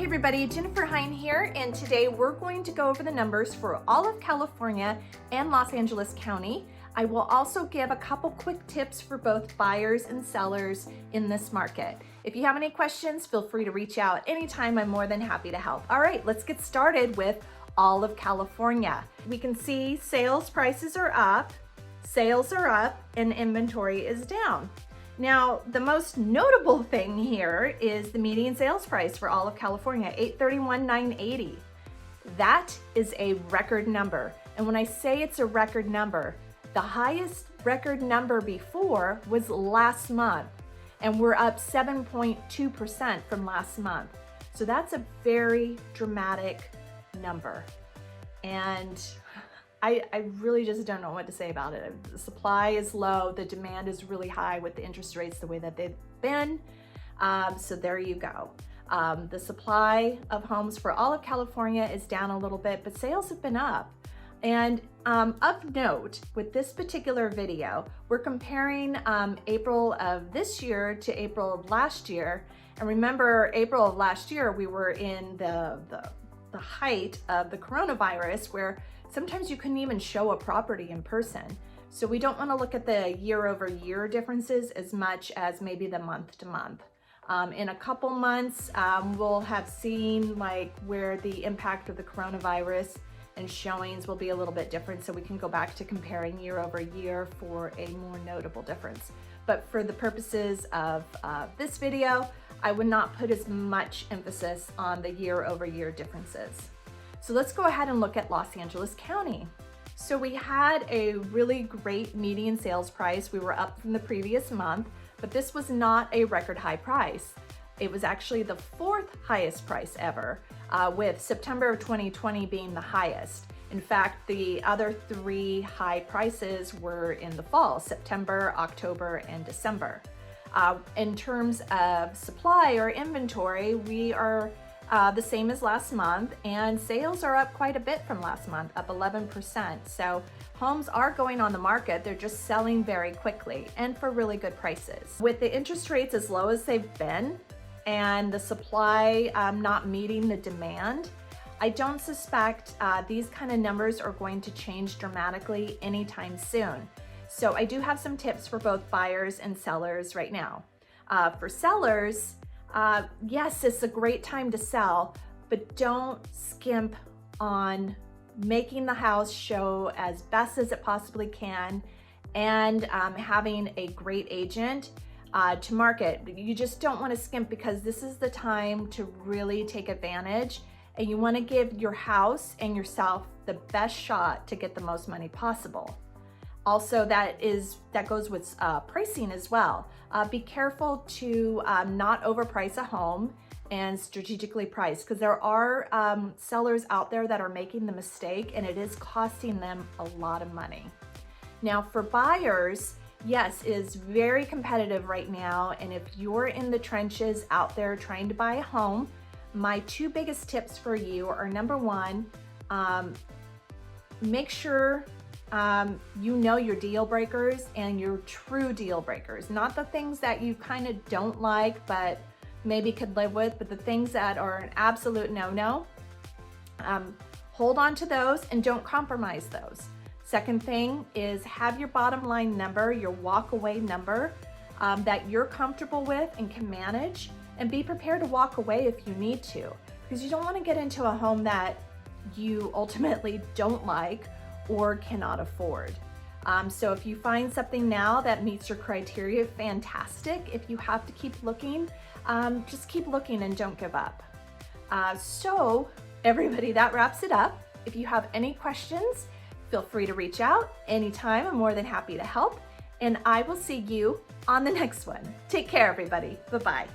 Hey everybody, Jennifer Hine here, and today we're going to go over the numbers for all of California and Los Angeles County. I will also give a couple quick tips for both buyers and sellers in this market. If you have any questions, feel free to reach out anytime. I'm more than happy to help. All right, let's get started with all of California. We can see sales prices are up, and inventory is down. Now, the most notable thing here is the median sales price for all of California, $831,980. That is a record number. And when I say it's a record number, the highest record number before was last month, and we're up 7.2% from last month. So that's a very dramatic number. And I really just don't know what to say about it. The supply is low, the demand is really high with the interest rates the way that they've been. So there you go. The supply of homes for all of California is down a little bit, but sales have been up. And of note, with this particular video, we're comparing April of this year to April of last year. And remember, April of last year, we were in the height of the coronavirus, where sometimes you couldn't even show a property in person. So we don't want to look at the year-over-year differences as much as maybe the month-to-month. In a couple months, we'll have seen like where the impact of the coronavirus and showings will be a little bit different, so we can go back to comparing year-over-year for a more notable difference. But for the purposes of this video, I would not put as much emphasis on the year-over-year differences. So let's go ahead and look at Los Angeles County. So we had a really great median sales price. We were up from the previous month, but this was not a record high price. It was actually the fourth highest price ever, with September of 2020 being the highest. In fact, the other three high prices were in the fall, September, October, and December. In terms of supply or inventory, we are the same as last month, and sales are up quite a bit from last month, up 11%. So homes are going on the market, they're just selling very quickly and for really good prices. With the interest rates as low as they've been and the supply not meeting the demand, I don't suspect these kind of numbers are going to change dramatically anytime soon. So I do have some tips for both buyers and sellers right now. For sellers, yes, it's a great time to sell, but don't skimp on making the house show as best as it possibly can and having a great agent to market. You just don't want to skimp, because this is the time to really take advantage, and you want to give your house and yourself the best shot to get the most money possible. Also, that goes with pricing as well. Be careful to not overprice a home and strategically price, because there are sellers out there that are making the mistake, and it is costing them a lot of money. Now for buyers, yes, it is very competitive right now, and if you're in the trenches out there trying to buy a home, my two biggest tips for you are, number one, make sure you know your deal breakers and your true deal breakers, not the things that you kind of don't like but maybe could live with, but the things that are an absolute no-no. Hold on to those and don't compromise those. Second thing is, have your bottom line number, your walk-away number that you're comfortable with and can manage, and be prepared to walk away if you need to, because you don't want to get into a home that you ultimately don't like or cannot afford. So if you find something now that meets your criteria, fantastic. If you have to keep looking, just keep looking and don't give up. So everybody, that wraps it up. If you have any questions, feel free to reach out anytime. I'm more than happy to help, and I will see you on the next one. Take care, everybody. Bye-bye.